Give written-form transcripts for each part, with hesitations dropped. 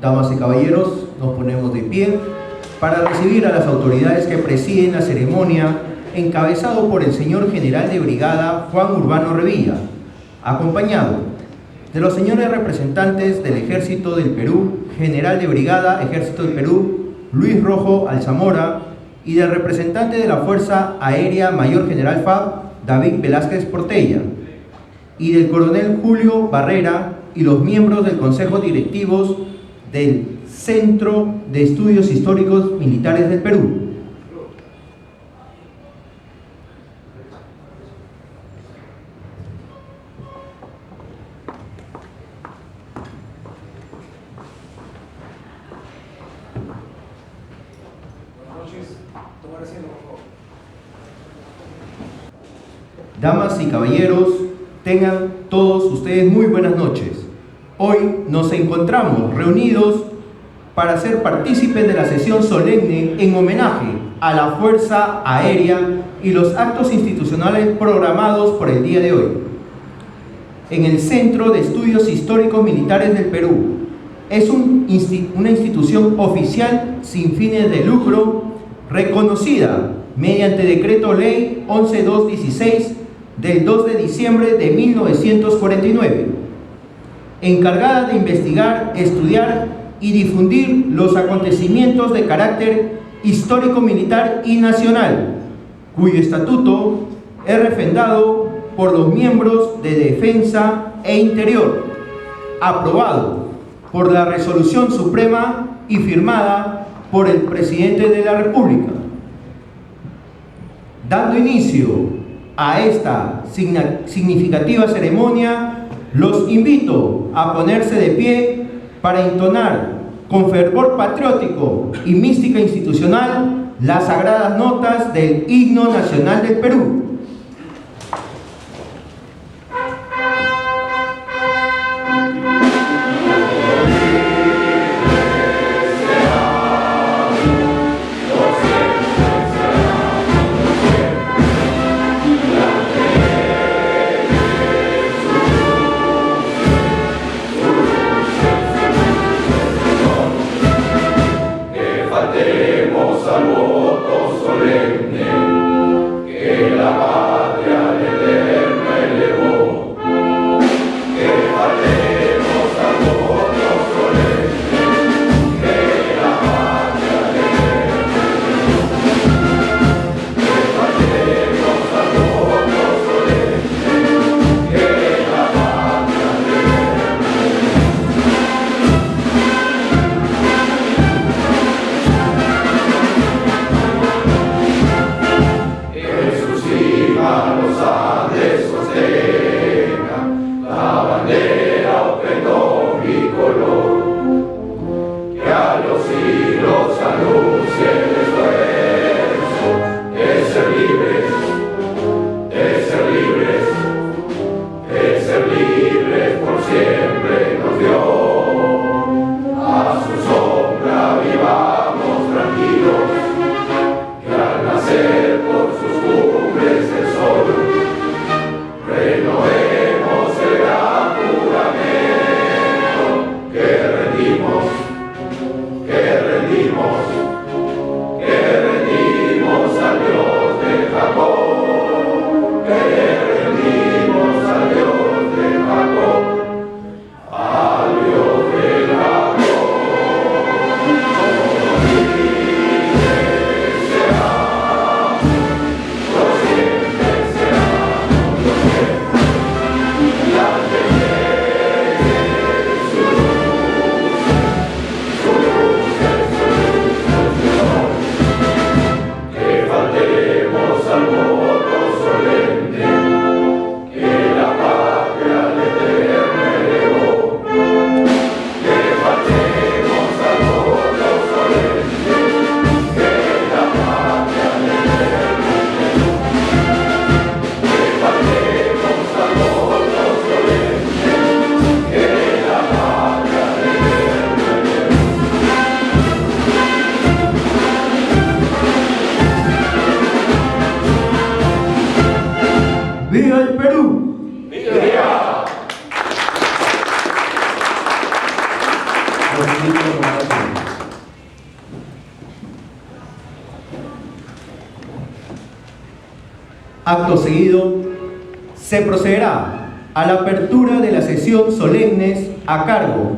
Damas y caballeros, nos ponemos de pie para recibir a las autoridades que presiden la ceremonia, encabezado por el señor general de brigada Juan Urbano Revilla, acompañado de los señores representantes del Ejército del Perú, general de brigada Ejército del Perú, Luis Rojo Alzamora, y del representante de la Fuerza Aérea Mayor General FAB, David Velázquez Portella, y del coronel Julio Barrera y los miembros del Consejo Directivos del Centro de Estudios Históricos Militares del Perú. Damas y caballeros, tengan todos ustedes muy buenas noches. Hoy nos encontramos reunidos para ser partícipes de la sesión solemne en homenaje a la Fuerza Aérea y los actos institucionales programados por el día de hoy. En el Centro de Estudios Históricos Militares del Perú, es una institución oficial sin fines de lucro, reconocida mediante Decreto Ley 11216 del 2 de diciembre de 1949, encargada de investigar, estudiar y difundir los acontecimientos de carácter histórico, militar y nacional, cuyo estatuto es refrendado por los miembros de Defensa e Interior, aprobado por la Resolución Suprema y firmada por el Presidente de la República. Dando inicio a esta significativa ceremonia, los invito a ponerse de pie para entonar con fervor patriótico y mística institucional las sagradas notas del Himno Nacional del Perú. Al voto solemne que la Acto seguido, se procederá a la apertura de la sesión solemnes a cargo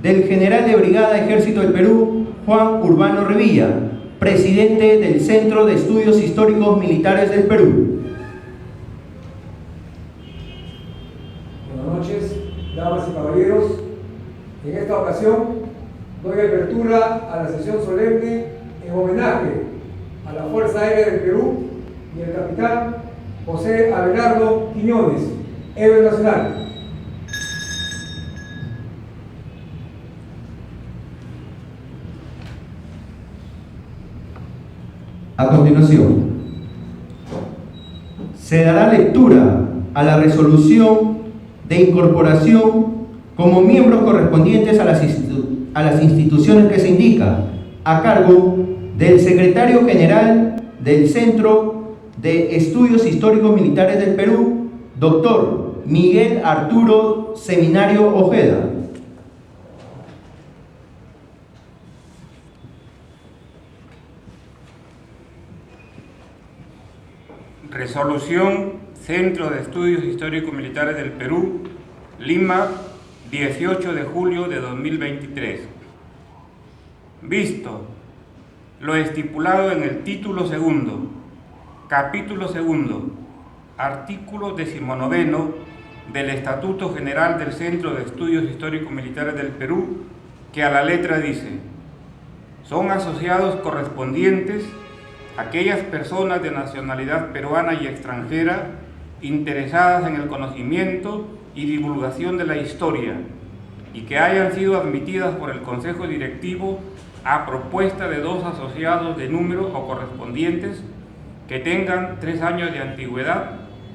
del General de Brigada Ejército del Perú, Juan Urbano Revilla, presidente del Centro de Estudios Históricos Militares del Perú. Buenas noches, damas y caballeros. En esta ocasión doy apertura a la sesión solemne en homenaje a la Fuerza Aérea del Perú y el capitán José Abelardo Quiñones, héroe nacional. A continuación, se dará lectura a la resolución de incorporación como miembros correspondientes a las instituciones que se indica, a cargo del secretario general del Centro de Estudios Históricos Militares del Perú, doctor Miguel Arturo Seminario Ojeda. Resolución Centro de Estudios Históricos Militares del Perú, Lima, 18 de julio de 2023. Visto lo estipulado en el título segundo, capítulo segundo, artículo 19 del Estatuto General del Centro de Estudios Históricos Militares del Perú, que a la letra dice: son asociados correspondientes aquellas personas de nacionalidad peruana y extranjera interesadas en el conocimiento y divulgación de la historia y que hayan sido admitidas por el Consejo Directivo a propuesta de dos asociados de número o correspondientes que tengan 3 años de antigüedad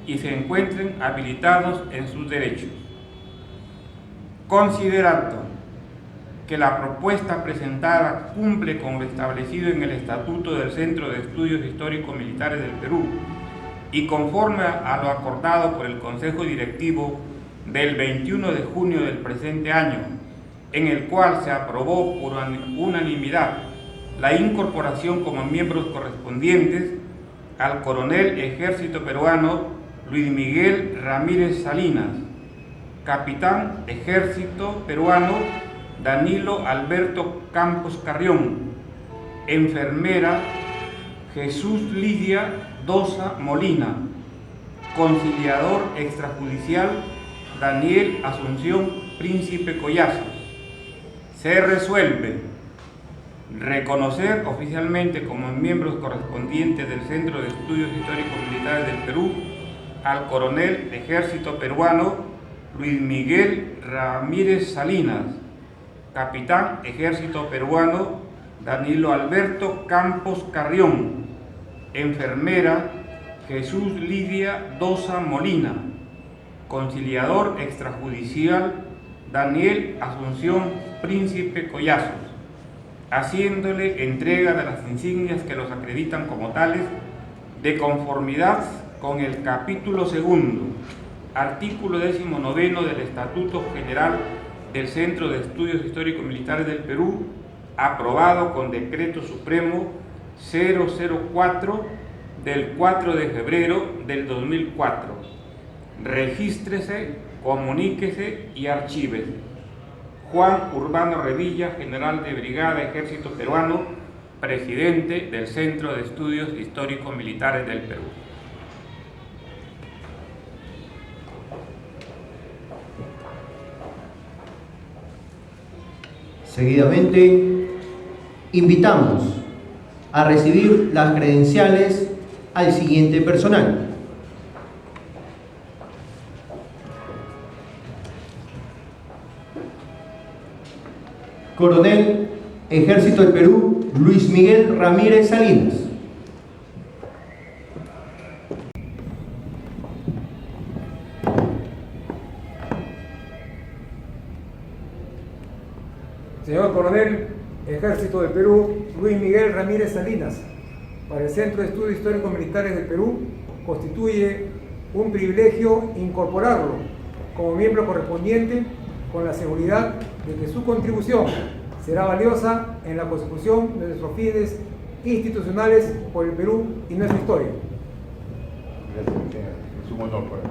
y se encuentren habilitados en sus derechos. Considerando que la propuesta presentada cumple con lo establecido en el Estatuto del Centro de Estudios Históricos Militares del Perú y conforme a lo acordado por el Consejo Directivo del 21 de junio del presente año, en el cual se aprobó por unanimidad la incorporación como miembros correspondientes al coronel Ejército Peruano Luis Miguel Ramírez Salinas, capitán Ejército Peruano Danilo Alberto Campos Carrión, enfermera Jesús Lidia Dosa Molina, conciliador extrajudicial Daniel Asunción Príncipe Collazo. Se resuelve reconocer oficialmente como miembros correspondientes del Centro de Estudios Históricos Militares del Perú al coronel Ejército Peruano Luis Miguel Ramírez Salinas, capitán Ejército Peruano Danilo Alberto Campos Carrión, enfermera Jesús Lidia Dosa Molina, conciliador extrajudicial Daniel Asunción Príncipe Collazos, haciéndole entrega de las insignias que los acreditan como tales, de conformidad con el capítulo segundo, artículo 19 del Estatuto General del Centro de Estudios Históricos Militares del Perú, aprobado con Decreto Supremo 004 del 4 de febrero del 2004. Regístrese, comuníquese y archívese. Juan Urbano Revilla, General de Brigada Ejército Peruano, presidente del Centro de Estudios Históricos Militares del Perú. Seguidamente, invitamos a recibir las credenciales al siguiente personal. Coronel Ejército del Perú, Luis Miguel Ramírez Salinas. Señor Coronel Ejército del Perú, Luis Miguel Ramírez Salinas, para el Centro de Estudios Históricos Militares del Perú, constituye un privilegio incorporarlo como miembro correspondiente con la seguridad de que su contribución será valiosa en la consecución de nuestros fines institucionales por el Perú y nuestra historia. Gracias, es un honor para mí.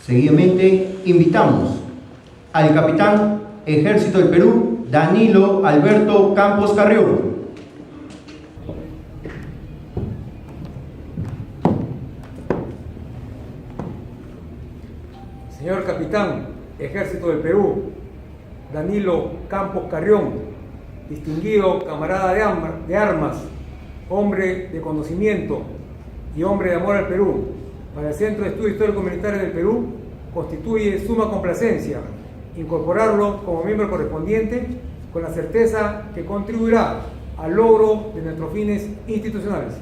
Seguidamente invitamos al capitán Ejército del Perú, Danilo Alberto Campos Carrión. Señor capitán, Ejército del Perú, Danilo Campos Carrión, distinguido camarada de armas, hombre de conocimiento y hombre de amor al Perú, para el Centro de Estudios Históricos Militares del Perú, constituye suma complacencia incorporarlo como miembro correspondiente, con la certeza que contribuirá al logro de nuestros fines institucionales.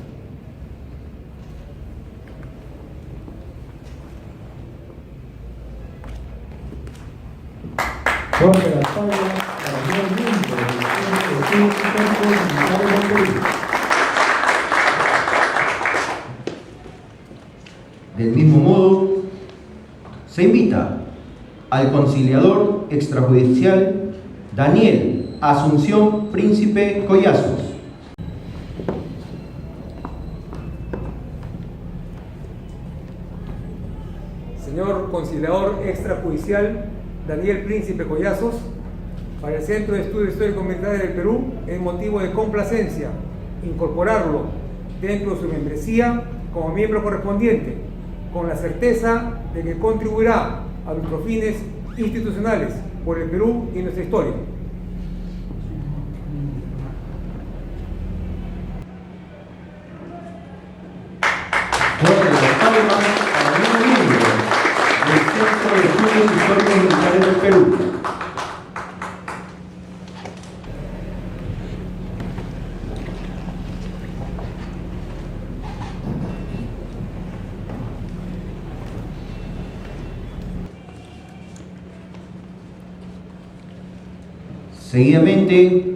Fuerte las palmas para el nuevo miembro del Centro de Estudios Históricos Militares del Perú. Del mismo modo, se invita al conciliador extrajudicial Daniel Asunción Príncipe Collazos. Señor conciliador extrajudicial Daniel Príncipe Collazos, para el Centro de Estudios Históricos Militares del Perú es motivo de complacencia incorporarlo dentro de su membresía como miembro correspondiente, con la certeza de que contribuirá a nuestros fines institucionales por el Perú y nuestra historia. Fuerte las palmas para el nuevo miembro del Centro de Estudios Históricos Militares del Perú. Seguidamente,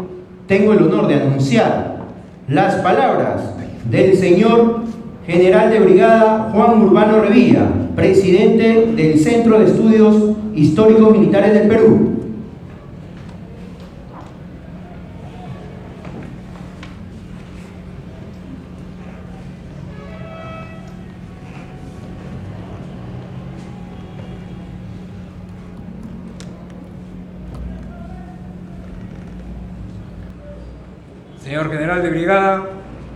tengo el honor de anunciar las palabras del señor General de Brigada Juan Urbano Revilla, presidente del Centro de Estudios Históricos Militares del Perú. Señor General de Brigada,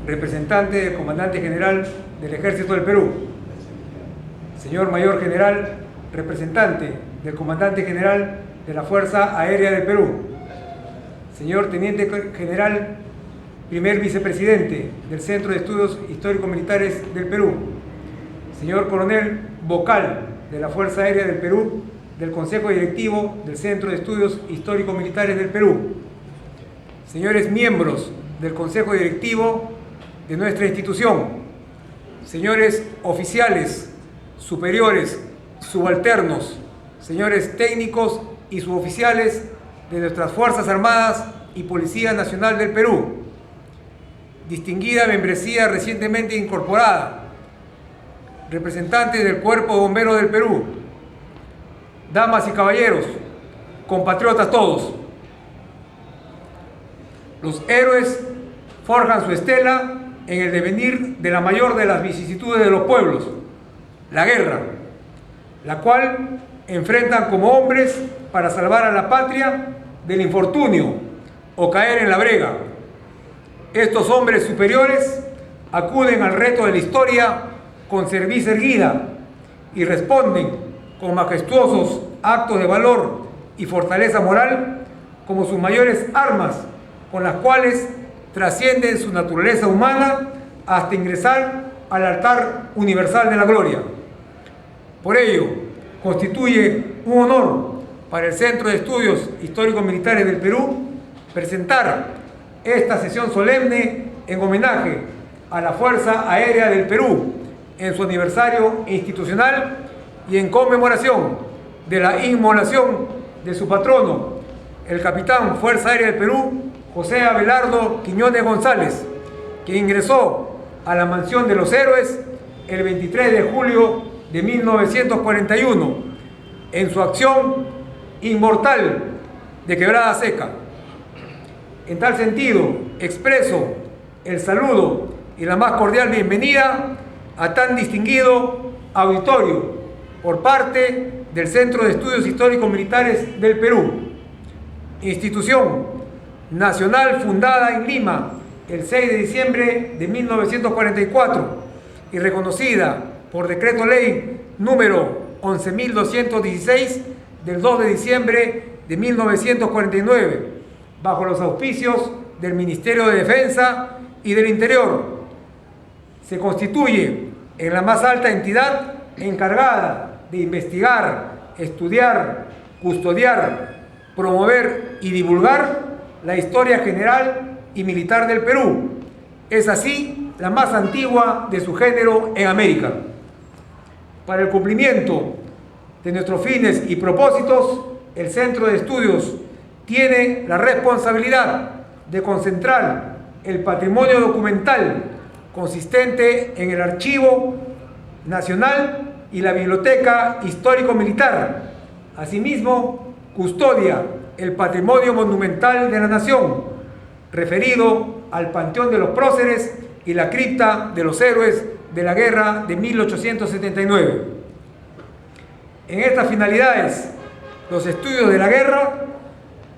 representante del Comandante General del Ejército del Perú. Señor Mayor General, representante del Comandante General de la Fuerza Aérea del Perú. Señor Teniente General, primer vicepresidente del Centro de Estudios Históricos Militares del Perú. Señor Coronel Vocal de la Fuerza Aérea del Perú, del Consejo Directivo del Centro de Estudios Históricos Militares del Perú. Señores miembros del Consejo Directivo de nuestra institución, señores oficiales, superiores, subalternos, señores técnicos y suboficiales de nuestras Fuerzas Armadas y Policía Nacional del Perú, distinguida membresía recientemente incorporada, representantes del Cuerpo de Bomberos del Perú, damas y caballeros, compatriotas todos. Los héroes forjan su estela en el devenir de la mayor de las vicisitudes de los pueblos, la guerra, la cual enfrentan como hombres para salvar a la patria del infortunio o caer en la brega. Estos hombres superiores acuden al reto de la historia con cerviz erguida y responden con majestuosos actos de valor y fortaleza moral como sus mayores armas, con las cuales trascienden su naturaleza humana hasta ingresar al altar universal de la gloria. Por ello, constituye un honor para el Centro de Estudios Históricos Militares del Perú presentar esta sesión solemne en homenaje a la Fuerza Aérea del Perú en su aniversario institucional y en conmemoración de la inmolación de su patrono, el capitán Fuerza Aérea del Perú, José Abelardo Quiñones González, que ingresó a la Mansión de los Héroes el 23 de julio de 1941 en su acción inmortal de Quebrada Seca. En tal sentido, expreso el saludo y la más cordial bienvenida a tan distinguido auditorio por parte del Centro de Estudios Históricos Militares del Perú, institución nacional fundada en Lima el 6 de diciembre de 1944 y reconocida por decreto ley número 11.216 del 2 de diciembre de 1949, bajo los auspicios del Ministerio de Defensa y del Interior. Se constituye en la más alta entidad encargada de investigar, estudiar, custodiar, promover y divulgar la historia general y militar del Perú. Es así la más antigua de su género en América. Para el cumplimiento de nuestros fines y propósitos, el Centro de Estudios tiene la responsabilidad de concentrar el patrimonio documental consistente en el Archivo Nacional y la Biblioteca Histórico-Militar. Asimismo, custodia el patrimonio monumental de la nación, referido al Panteón de los Próceres y la Cripta de los Héroes de la Guerra de 1879. En estas finalidades, los estudios de la guerra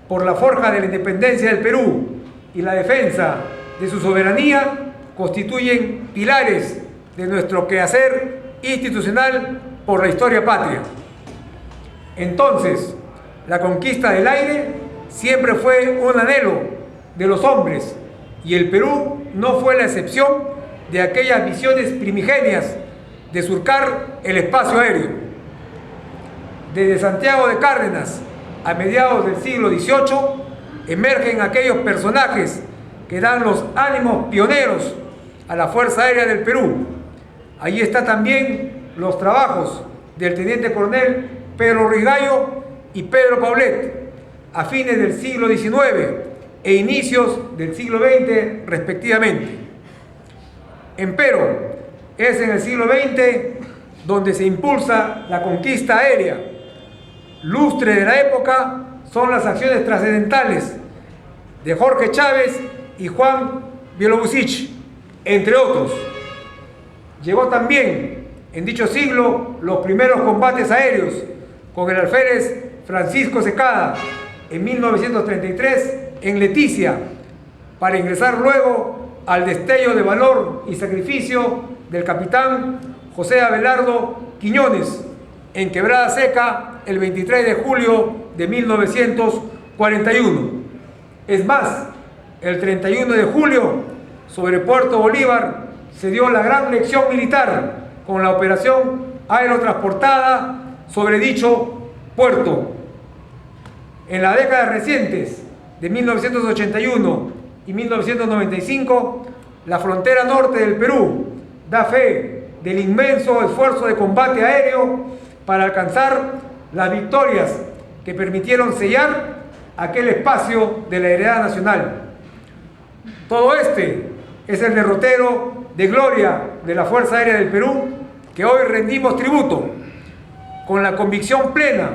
por la forja de la independencia del Perú y la defensa de su soberanía constituyen pilares de nuestro quehacer institucional por la historia patria. Entonces, la conquista del aire siempre fue un anhelo de los hombres y el Perú no fue la excepción de aquellas visiones primigenias de surcar el espacio aéreo. Desde Santiago de Cárdenas a mediados del siglo XVIII emergen aquellos personajes que dan los ánimos pioneros a la Fuerza Aérea del Perú. Allí están también los trabajos del teniente coronel Pedro Ruiz Gallo y Pedro Paulet a fines del siglo XIX e inicios del siglo XX respectivamente. Empero, es en el siglo XX donde se impulsa la conquista aérea. Lustre de la época son las acciones trascendentales de Jorge Chávez y Juan Bielobusich, entre otros. Llegó también en dicho siglo los primeros combates aéreos con el alférez Francisco Secada en 1933 en Leticia, para ingresar luego al destello de valor y sacrificio del capitán José Abelardo Quiñones en Quebrada Seca el 23 de julio de 1941. Es más, el 31 de julio, sobre Puerto Bolívar, se dio la gran lección militar con la operación aerotransportada sobre dicho puerto. En las décadas recientes de 1981 y 1995, la frontera norte del Perú da fe del inmenso esfuerzo de combate aéreo para alcanzar las victorias que permitieron sellar aquel espacio de la heredad nacional. Todo este es el derrotero de gloria de la Fuerza Aérea del Perú, que hoy rendimos tributo, con la convicción plena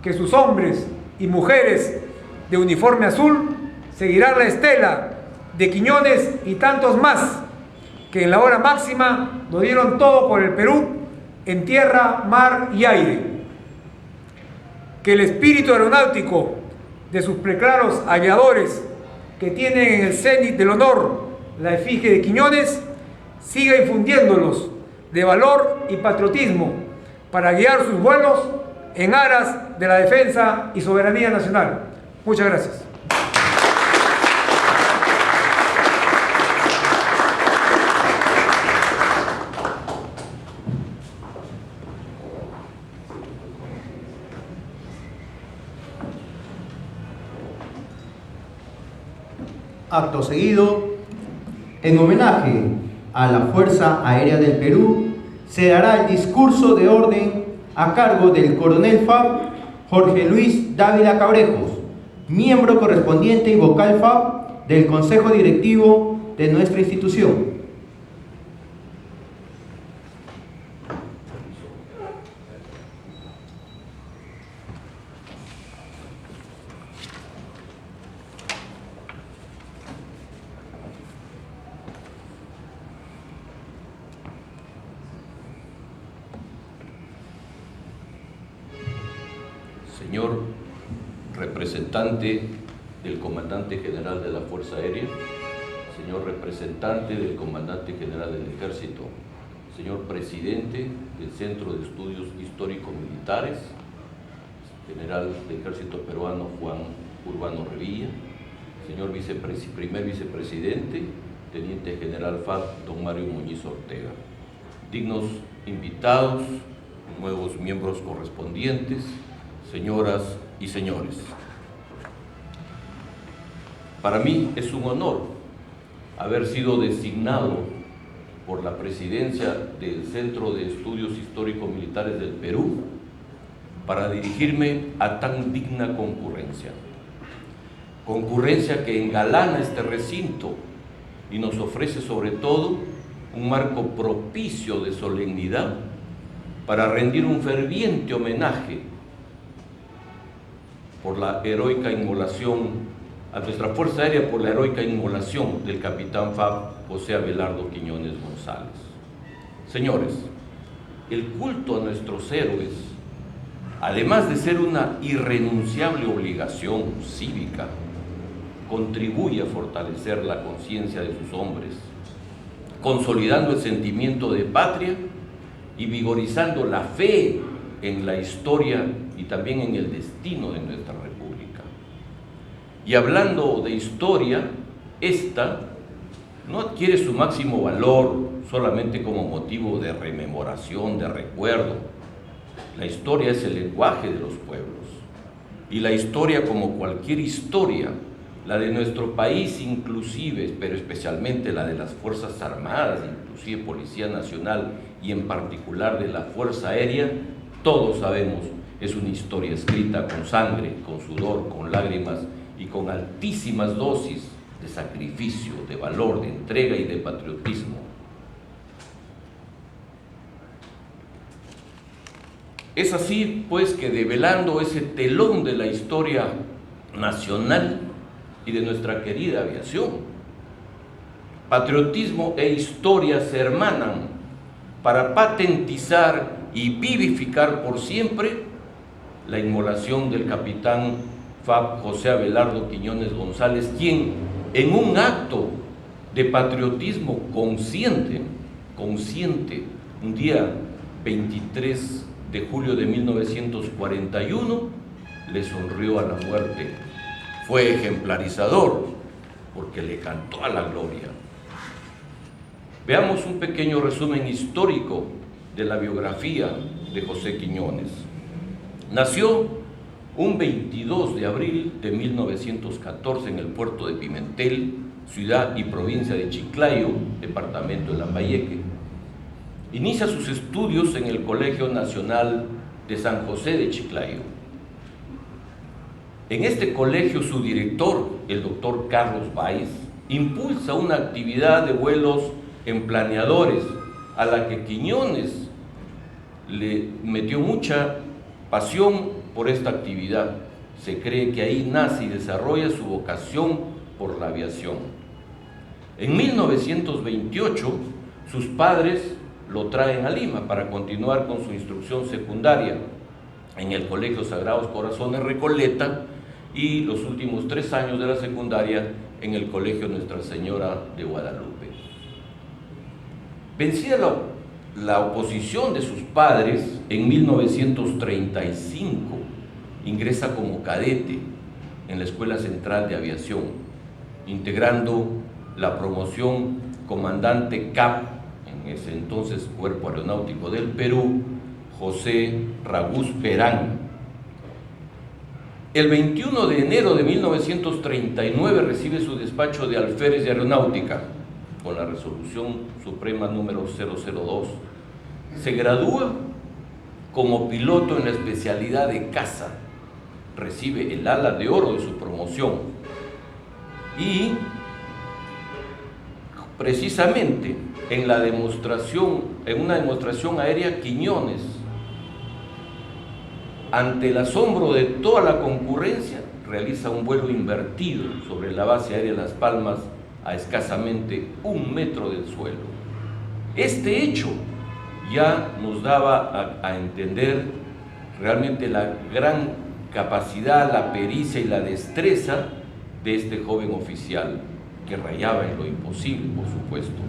que sus hombres y mujeres de uniforme azul seguirán la estela de Quiñones y tantos más que en la hora máxima lo dieron todo por el Perú en tierra, mar y aire. Que el espíritu aeronáutico de sus preclaros aviadores, que tienen en el cenit del honor la efigie de Quiñones, siga infundiéndolos de valor y patriotismo para guiar sus vuelos en aras de la defensa y soberanía nacional. Muchas gracias. Acto seguido, en homenaje a la Fuerza Aérea del Perú, se dará el discurso de orden a cargo del coronel FAB Jorge Luis Dávila Cabrejos, miembro correspondiente y vocal FAB del Consejo Directivo de nuestra institución. señor representante del comandante general de la Fuerza Aérea, señor representante del comandante general del Ejército, señor presidente del Centro de Estudios Histórico-Militares, general del Ejército Peruano Juan Urbano Revilla, señor primer vicepresidente, teniente general FAB don Mario Muñiz Ortega, dignos invitados, nuevos miembros correspondientes, señoras y señores. Para mí es un honor haber sido designado por la presidencia del Centro de Estudios Histórico-Militares del Perú para dirigirme a tan digna concurrencia. Concurrencia que engalana este recinto y nos ofrece sobre todo un marco propicio de solemnidad para rendir un ferviente homenaje por la heroica inmolación a nuestra Fuerza Aérea, por la heroica inmolación del capitán FAB José Abelardo Quiñones González. Señores, el culto a nuestros héroes, además de ser una irrenunciable obligación cívica, contribuye a fortalecer la conciencia de sus hombres, consolidando el sentimiento de patria y vigorizando la fe en la historia y también en el destino de nuestra República. Y hablando de historia, esta no adquiere su máximo valor solamente como motivo de rememoración, de recuerdo. La historia es el lenguaje de los pueblos. Y la historia, como cualquier historia, la de nuestro país inclusive, pero especialmente la de las Fuerzas Armadas, inclusive Policía Nacional y en particular de la Fuerza Aérea, todos sabemos, es una historia escrita con sangre, con sudor, con lágrimas y con altísimas dosis de sacrificio, de valor, de entrega y de patriotismo. Es así, pues, que develando ese telón de la historia nacional y de nuestra querida aviación, patriotismo e historia se hermanan para patentizar y vivificar por siempre la inmolación del capitán FAB José Abelardo Quiñones González, quien en un acto de patriotismo consciente, un día 23 de julio de 1941, le sonrió a la muerte. Fue ejemplarizador porque le cantó a la gloria. Veamos un pequeño resumen histórico de la biografía de José Quiñones. Nació un 22 de abril de 1914 en el puerto de Pimentel, ciudad y provincia de Chiclayo, departamento de Lambayeque. Inicia sus estudios en el Colegio Nacional de San José de Chiclayo. En este colegio su director, el doctor Carlos Báez, impulsa una actividad de vuelos en planeadores a la que Quiñones le metió mucha pasión por esta actividad. Se cree que ahí nace y desarrolla su vocación por la aviación. En 1928, sus padres lo traen a Lima para continuar con su instrucción secundaria en el Colegio Sagrados Corazones Recoleta y los últimos 3 años de la secundaria en el Colegio Nuestra Señora de Guadalupe. Vencida la oposición de sus padres, en 1935 ingresa como cadete en la Escuela Central de Aviación, integrando la promoción comandante CAP, en ese entonces Cuerpo Aeronáutico del Perú, José Ragús Perán. El 21 de enero de 1939 recibe su despacho de alférez de aeronáutica con la resolución suprema número 002. Se gradúa como piloto en la especialidad de caza, recibe el ala de oro de su promoción y precisamente en una demostración aérea, Quiñones, ante el asombro de toda la concurrencia, realiza un vuelo invertido sobre la base aérea Las Palmas a escasamente 1 metro del suelo. Este hecho ya nos daba a entender realmente la gran capacidad, la pericia y la destreza de este joven oficial, que rayaba en lo imposible, por supuesto.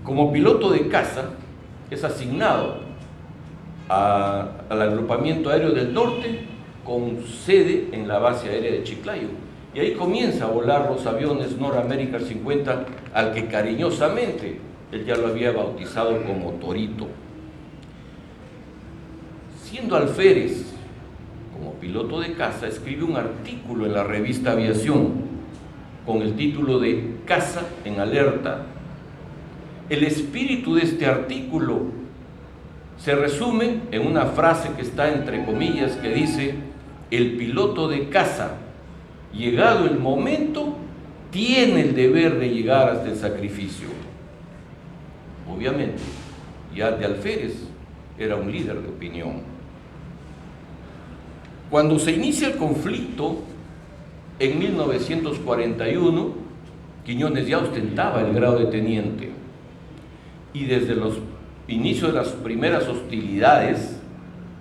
Como piloto de caza, es asignado al agrupamiento aéreo del norte, con sede en la base aérea de Chiclayo, y ahí comienza a volar los aviones North American 50, al que cariñosamente él ya lo había bautizado como Torito. Siendo alférez, como piloto de caza, escribe un artículo en la revista Aviación con el título de Caza en Alerta. El espíritu de este artículo se resume en una frase que está entre comillas, que dice: el piloto de caza, llegado el momento, tiene el deber de llegar hasta el sacrificio. Obviamente, ya de alférez era un líder de opinión. Cuando se inicia el conflicto en 1941, Quiñones ya ostentaba el grado de teniente, y desde los inicios de las primeras hostilidades,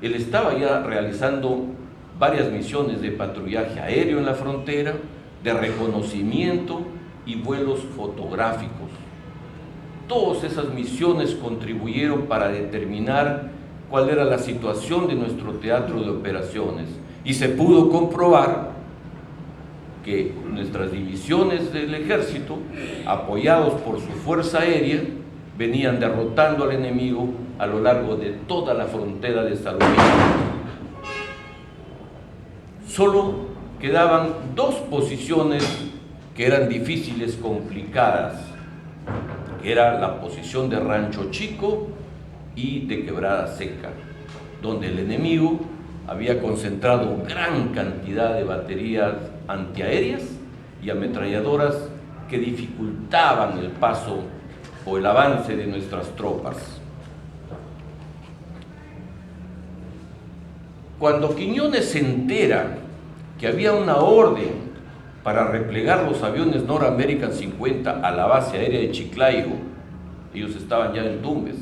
él estaba ya realizando varias misiones de patrullaje aéreo en la frontera, de reconocimiento y vuelos fotográficos. Todas esas misiones contribuyeron para determinar cuál era la situación de nuestro teatro de operaciones, y se pudo comprobar que nuestras divisiones del ejército, apoyados por su fuerza aérea, venían derrotando al enemigo a lo largo de toda la frontera de Salomón. Solo quedaban dos posiciones que eran difíciles, complicadas, que era la posición de Rancho Chico y de Quebrada Seca, donde el enemigo había concentrado gran cantidad de baterías antiaéreas y ametralladoras que dificultaban el paso o el avance de nuestras tropas. Cuando Quiñones se entera que había una orden para replegar los aviones North American 50 a la base aérea de Chiclayo, ellos estaban ya en Tumbes,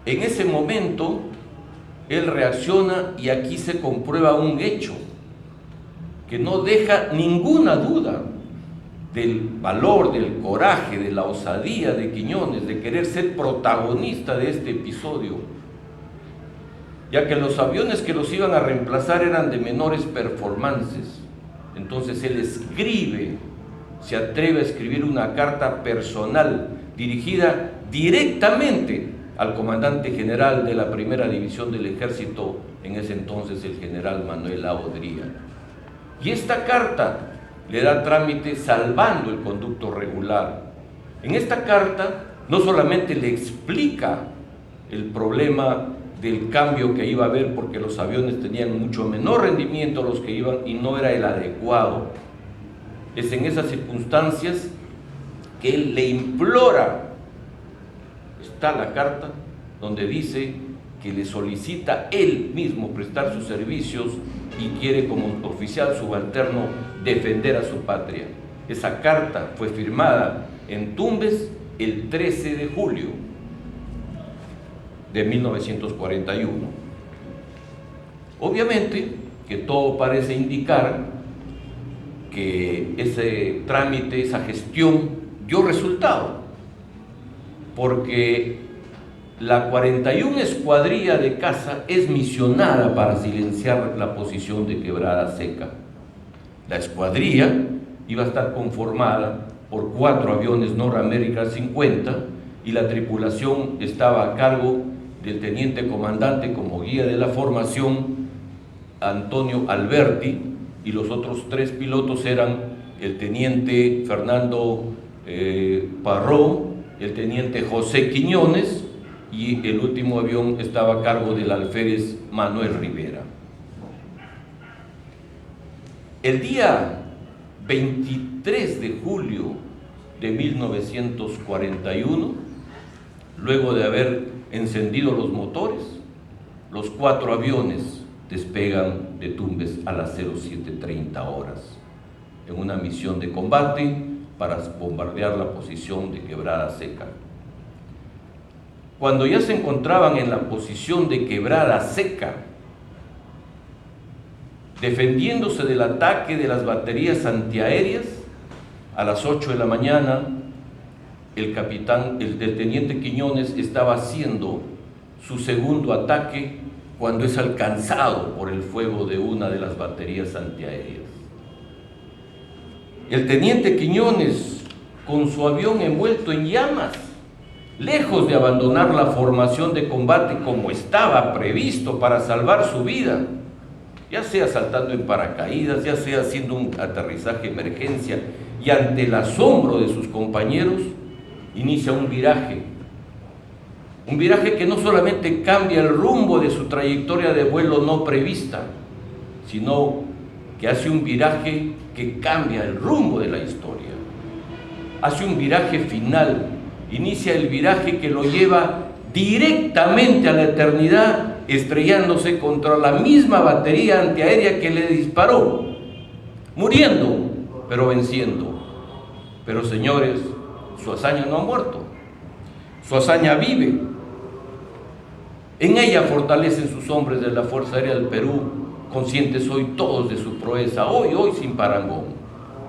en ese momento él reacciona, y aquí se comprueba un hecho que no deja ninguna duda del valor, del coraje, de la osadía de Quiñones, de querer ser protagonista de este episodio, ya que los aviones que los iban a reemplazar eran de menores performances. Entonces él escribe, se atreve a escribir una carta personal dirigida directamente al comandante general de la primera división del ejército, en ese entonces el general Manuel A. Odría. Y esta carta le da trámite salvando el conducto regular. En esta carta no solamente le explica el problema del cambio que iba a haber, porque los aviones tenían mucho menor rendimiento los que iban y no era el adecuado. Es en esas circunstancias que él le implora. Está la carta donde dice que le solicita él mismo prestar sus servicios y quiere, como oficial subalterno, defender a su patria. Esa carta fue firmada en Tumbes el 13 de julio de 1941. Obviamente que todo parece indicar que ese trámite, esa gestión dio resultado, porque la 41 Escuadrilla de Caza es misionada para silenciar la posición de Quebrada Seca. La escuadrilla iba a estar conformada por 4 aviones North American 50 y la tripulación estaba a cargo del teniente comandante como guía de la formación, Antonio Alberti, y los otros 3 pilotos eran el teniente Fernando Parró, el teniente José Quiñones, y el último avión estaba a cargo del alférez Manuel Rivera. El día 23 de julio de 1941, luego de haber encendido los motores, los 4 aviones despegan de Tumbes a las 07:30 horas en una misión de combate para bombardear la posición de Quebrada Seca. cuando ya se encontraban en la posición de quebrada seca, defendiéndose del ataque de las baterías antiaéreas, a las 8 de la mañana, el teniente Quiñones estaba haciendo su segundo ataque cuando es alcanzado por el fuego de una de las baterías antiaéreas. El teniente Quiñones, con su avión envuelto en llamas, lejos de abandonar la formación de combate como estaba previsto para salvar su vida, ya sea saltando en paracaídas, ya sea haciendo un aterrizaje de emergencia, y ante el asombro de sus compañeros, inicia un viraje que no solamente cambia el rumbo de su trayectoria de vuelo no prevista, sino que hace un viraje que cambia el rumbo de la historia. Hace un viraje final, inicia el viraje que lo lleva directamente a la eternidad, estrellándose contra la misma batería antiaérea que le disparó, muriendo, pero venciendo. Pero señores, su hazaña no ha muerto, su hazaña vive. En ella fortalecen sus hombres de la Fuerza Aérea del Perú, conscientes hoy todos de su proeza, hoy sin parangón.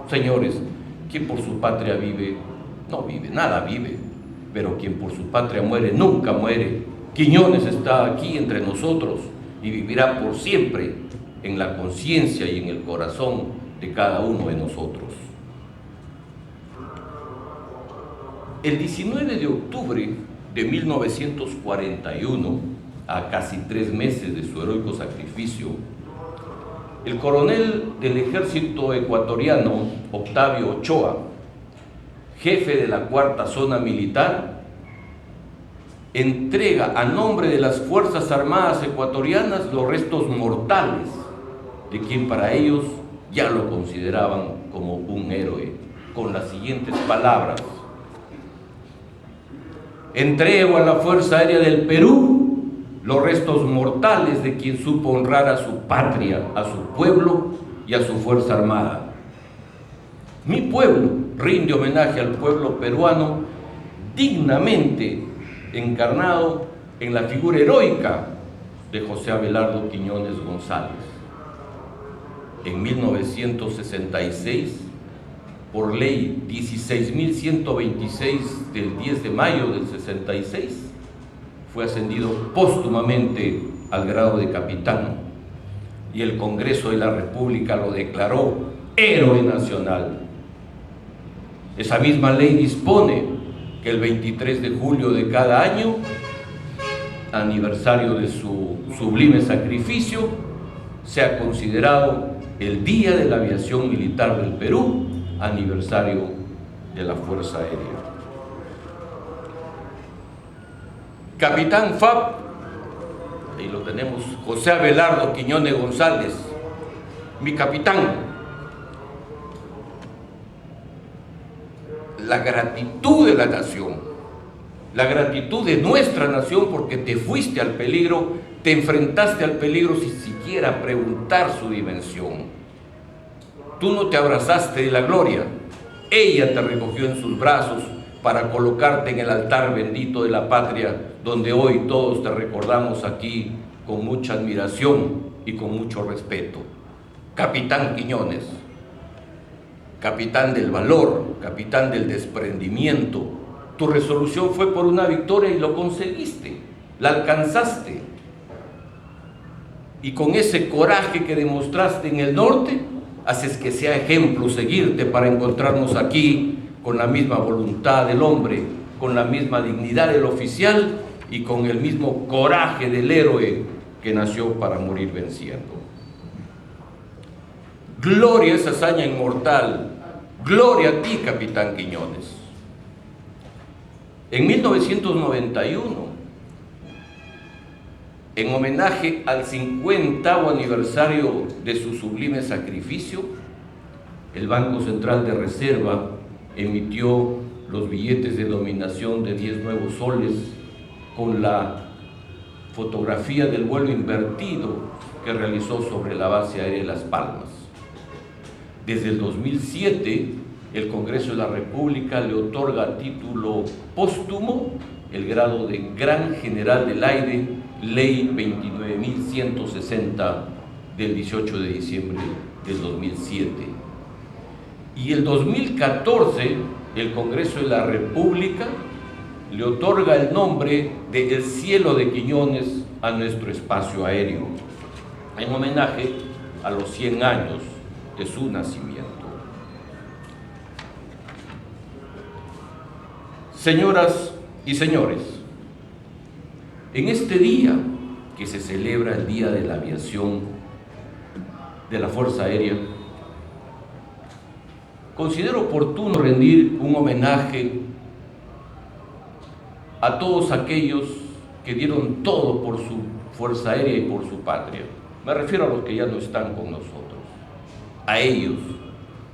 Señores, quien por su patria vive, no vive, nada vive, pero quien por su patria muere, nunca muere. Quiñones está aquí entre nosotros y vivirá por siempre en la conciencia y en el corazón de cada uno de nosotros. El 19 de octubre de 1941, a casi 3 meses de su heroico sacrificio, el coronel del ejército ecuatoriano, Octavio Ochoa, jefe de la 4ª Zona Militar, entrega a nombre de las Fuerzas Armadas ecuatorianas los restos mortales de quien para ellos ya lo consideraban como un héroe, con las siguientes palabras: entrego a la Fuerza Aérea del Perú los restos mortales de quien supo honrar a su patria, a su pueblo y a su Fuerza Armada. Mi pueblo rinde homenaje al pueblo peruano dignamente encarnado en la figura heroica de José Abelardo Quiñones González. En 1966, por ley 16.126 del 10 de mayo del 66, fue ascendido póstumamente al grado de capitán y el Congreso de la República lo declaró héroe nacional. Esa misma ley dispone que el 23 de julio de cada año, aniversario de su sublime sacrificio, sea considerado el Día de la Aviación Militar del Perú, aniversario de la Fuerza Aérea. Capitán FAB, ahí lo tenemos, José Abelardo Quiñones González, mi capitán. La gratitud de la nación, la gratitud de nuestra nación, porque te fuiste al peligro, te enfrentaste al peligro sin siquiera preguntar su dimensión. Tú no te abrazaste de la gloria, ella te recogió en sus brazos para colocarte en el altar bendito de la patria, donde hoy todos te recordamos aquí con mucha admiración y con mucho respeto. Capitán Quiñones, capitán del valor, capitán del desprendimiento. Tu resolución fue por una victoria y lo conseguiste, la alcanzaste. Y con ese coraje que demostraste en el norte, haces que sea ejemplo seguirte para encontrarnos aquí con la misma voluntad del hombre, con la misma dignidad del oficial y con el mismo coraje del héroe que nació para morir venciendo. Gloria a esa hazaña inmortal, gloria a ti, capitán Quiñones. En 1991, en homenaje al 50º aniversario de su sublime sacrificio, el Banco Central de Reserva emitió los billetes de denominación de 10 nuevos soles con la fotografía del vuelo invertido que realizó sobre la base aérea de Las Palmas. Desde el 2007, el Congreso de la República le otorga a título póstumo el grado de Gran General del Aire, Ley 29.160 del 18 de diciembre del 2007. Y el 2014, el Congreso de la República le otorga el nombre de El Cielo de Quiñones a nuestro espacio aéreo, en homenaje a los 100 años de su nacimiento. Señoras y señores, en este día que se celebra el Día de la Aviación de la Fuerza Aérea, considero oportuno rendir un homenaje a todos aquellos que dieron todo por su Fuerza Aérea y por su patria. Me refiero a los que ya no están con nosotros. A ellos,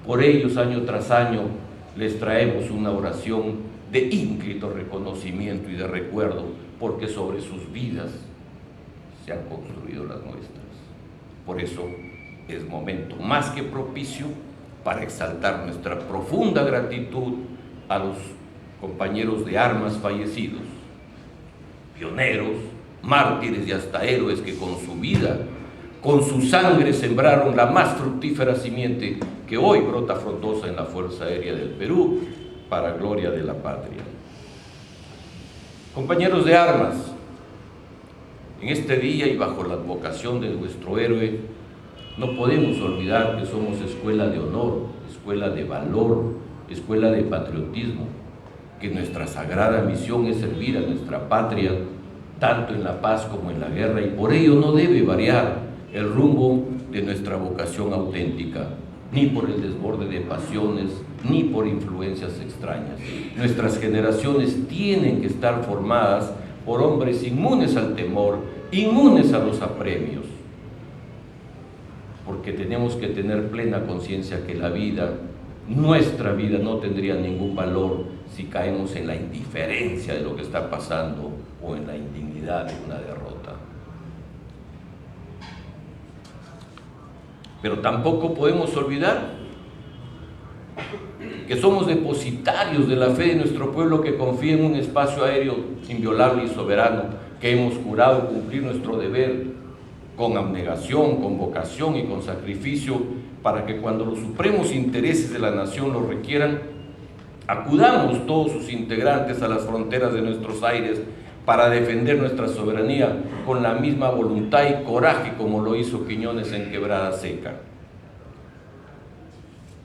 por ellos, año tras año, les traemos una oración de ínclito reconocimiento y de recuerdo, porque sobre sus vidas se han construido las nuestras. Por eso es momento más que propicio para exaltar nuestra profunda gratitud a los compañeros de armas fallecidos, pioneros, mártires y hasta héroes que con su vida, con su sangre sembraron la más fructífera simiente que hoy brota frondosa en la Fuerza Aérea del Perú, para gloria de la patria. Compañeros de armas, en este día y bajo la advocación de nuestro héroe, no podemos olvidar que somos escuela de honor, escuela de valor, escuela de patriotismo, que nuestra sagrada misión es servir a nuestra patria, tanto en la paz como en la guerra, y por ello no debe variar el rumbo de nuestra vocación auténtica, ni por el desborde de pasiones, ni por influencias extrañas. Nuestras generaciones tienen que estar formadas por hombres inmunes al temor, inmunes a los apremios, porque tenemos que tener plena conciencia que la vida, nuestra vida, no tendría ningún valor si caemos en la indiferencia de lo que está pasando o en la indignidad de una derrota. Pero tampoco podemos olvidar que somos depositarios de la fe de nuestro pueblo que confía en un espacio aéreo inviolable y soberano, que hemos jurado cumplir nuestro deber con abnegación, con vocación y con sacrificio, para que cuando los supremos intereses de la nación lo requieran, acudamos todos sus integrantes a las fronteras de nuestros aires para defender nuestra soberanía con la misma voluntad y coraje como lo hizo Quiñones en Quebrada Seca.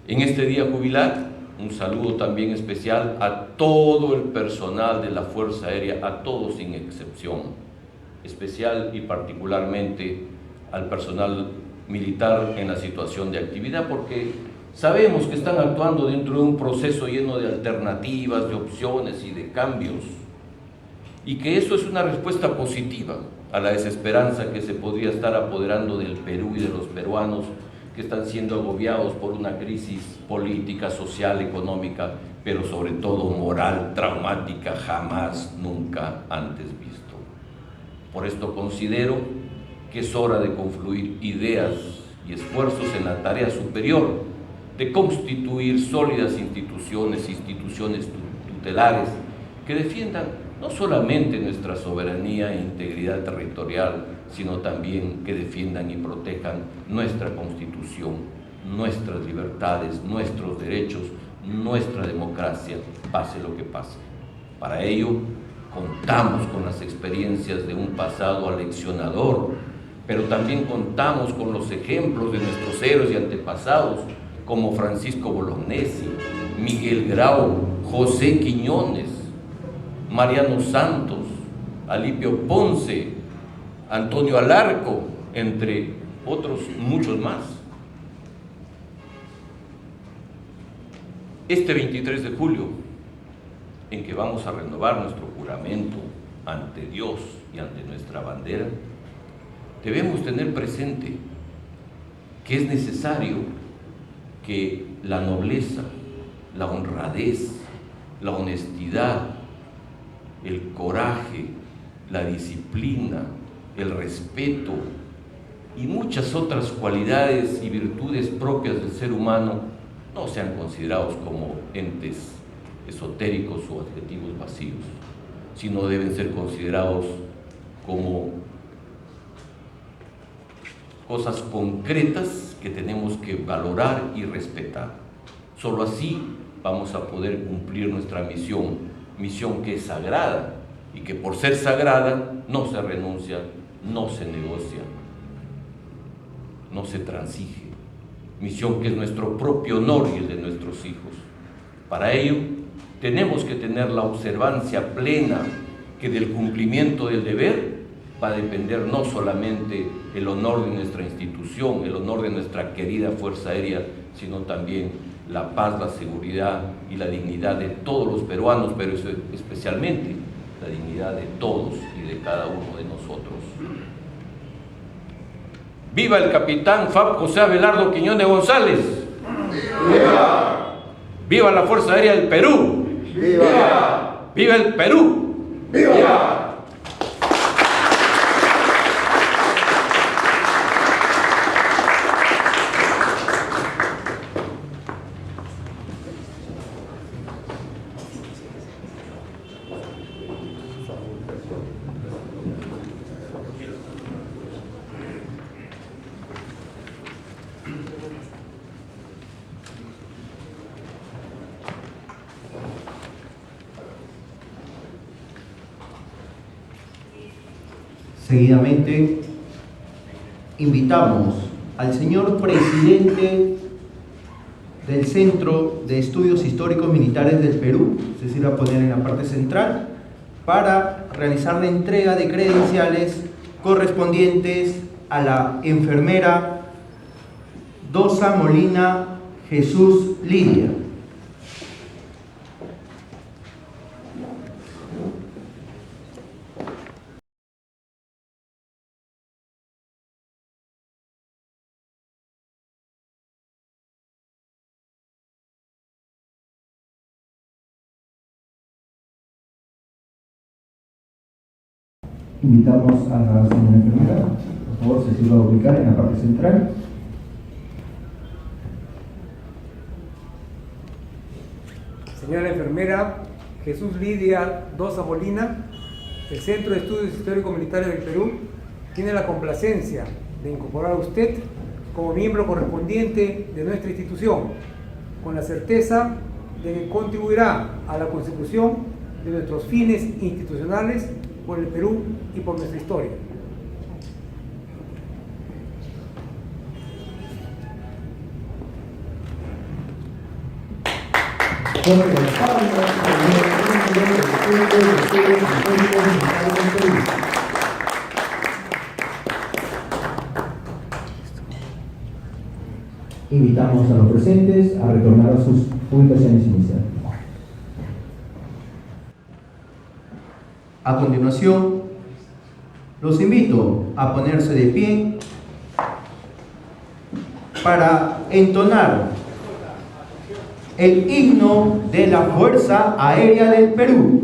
En este día jubilar, un saludo también especial a todo el personal de la Fuerza Aérea, a todos sin excepción, especial y particularmente al personal militar en la situación de actividad, porque sabemos que están actuando dentro de un proceso lleno de alternativas, de opciones y de cambios, y que eso es una respuesta positiva a la desesperanza que se podría estar apoderando del Perú y de los peruanos que están siendo agobiados por una crisis política, social, económica, pero sobre todo moral, traumática, jamás, nunca antes visto. Por esto considero que es hora de confluir ideas y esfuerzos en la tarea superior de constituir sólidas instituciones tutelares que defiendan no solamente nuestra soberanía e integridad territorial, sino también que defiendan y protejan nuestra Constitución, nuestras libertades, nuestros derechos, nuestra democracia, pase lo que pase. Para ello, contamos con las experiencias de un pasado aleccionador, pero también contamos con los ejemplos de nuestros héroes y antepasados, como Francisco Bolognesi, Miguel Grau, José Quiñones, Mariano Santos, Alipio Ponce, Antonio Alarco, entre otros muchos más. Este 23 de julio, en que vamos a renovar nuestro juramento ante Dios y ante nuestra bandera, debemos tener presente que es necesario que la nobleza, la honradez, la honestidad, el coraje, la disciplina, el respeto y muchas otras cualidades y virtudes propias del ser humano no sean considerados como entes esotéricos o adjetivos vacíos, sino deben ser considerados como cosas concretas que tenemos que valorar y respetar. Solo así vamos a poder cumplir nuestra misión que es sagrada y que por ser sagrada no se renuncia, no se negocia, no se transige. Misión que es nuestro propio honor y el de nuestros hijos. Para ello, tenemos que tener la observancia plena que del cumplimiento del deber va a depender no solamente el honor de nuestra institución, el honor de nuestra querida Fuerza Aérea, sino también la paz, la seguridad y la dignidad de todos los peruanos, pero especialmente la dignidad de todos y de cada uno de nosotros. ¡Viva el capitán FAB José Abelardo Quiñones González! ¡Viva! ¡Viva la Fuerza Aérea del Perú! ¡Viva! ¡Viva el Perú! ¡Viva! Seguidamente, invitamos al señor presidente del Centro de Estudios Históricos Militares del Perú, se sirve a poner en la parte central, para realizar la entrega de credenciales correspondientes a la enfermera Dosa Molina Jesús Lidia. Invitamos a la señora enfermera, por favor, se sirva a ubicar en la parte central. Señora enfermera Jesús Lidia Dosa Molina, el Centro de Estudios Históricos Militares del Perú tiene la complacencia de incorporar a usted como miembro correspondiente de nuestra institución, con la certeza de que contribuirá a la consecución de nuestros fines institucionales por el Perú y por nuestra historia. Invitamos a los presentes a retornar a sus ubicaciones iniciales. A continuación, los invito a ponerse de pie para entonar el himno de la Fuerza Aérea del Perú.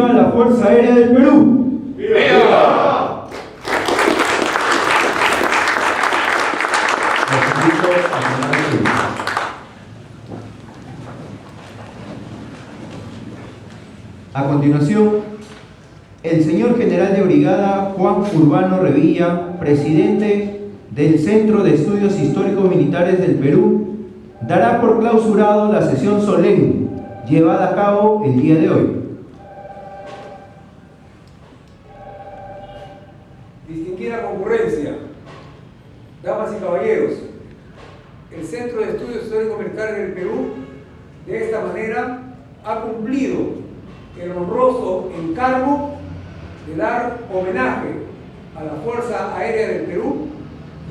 ¡Viva la Fuerza Aérea del Perú! ¡Viva! Los invito a tomar asiento. A continuación, el señor general de brigada Juan Urbano Revilla, presidente del Centro de Estudios Históricos Militares del Perú, dará por clausurado la sesión solemne llevada a cabo el día de hoy. Distinguida concurrencia, damas y caballeros, el Centro de Estudios Históricos Militares del Perú, de esta manera, ha cumplido el honroso encargo de dar homenaje a la Fuerza Aérea del Perú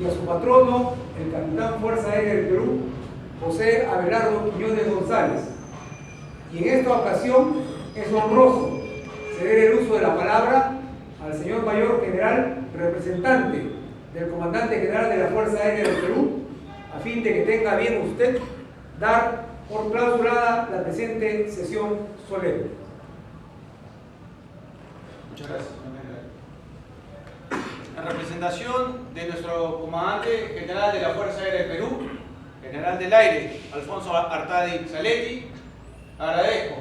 y a su patrono, el capitán Fuerza Aérea del Perú, José Abelardo Quiñones González. Y en esta ocasión es honroso ceder el uso de la palabra al señor mayor general representante del comandante general de la Fuerza Aérea del Perú, a fin de que tenga bien usted dar por clausurada la presente sesión solemne. Muchas gracias, señor general. En representación de nuestro comandante general de la Fuerza Aérea del Perú, general del aire, Alfonso Artadi Saletti, agradezco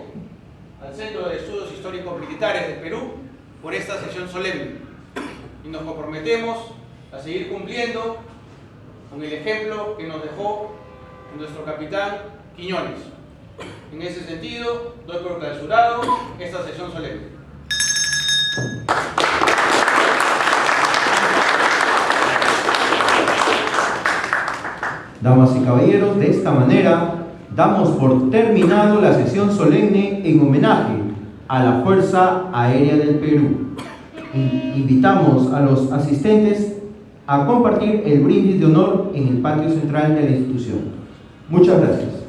al Centro de Estudios Históricos Militares del Perú por esta sesión solemne y nos comprometemos a seguir cumpliendo con el ejemplo que nos dejó nuestro capitán Quiñones. En ese sentido, doy por clausurado esta sesión solemne. Damas y caballeros, de esta manera damos por terminado la sesión solemne en homenaje a la Fuerza Aérea del Perú. Invitamos a los asistentes a compartir el brindis de honor en el patio central de la institución. Muchas gracias.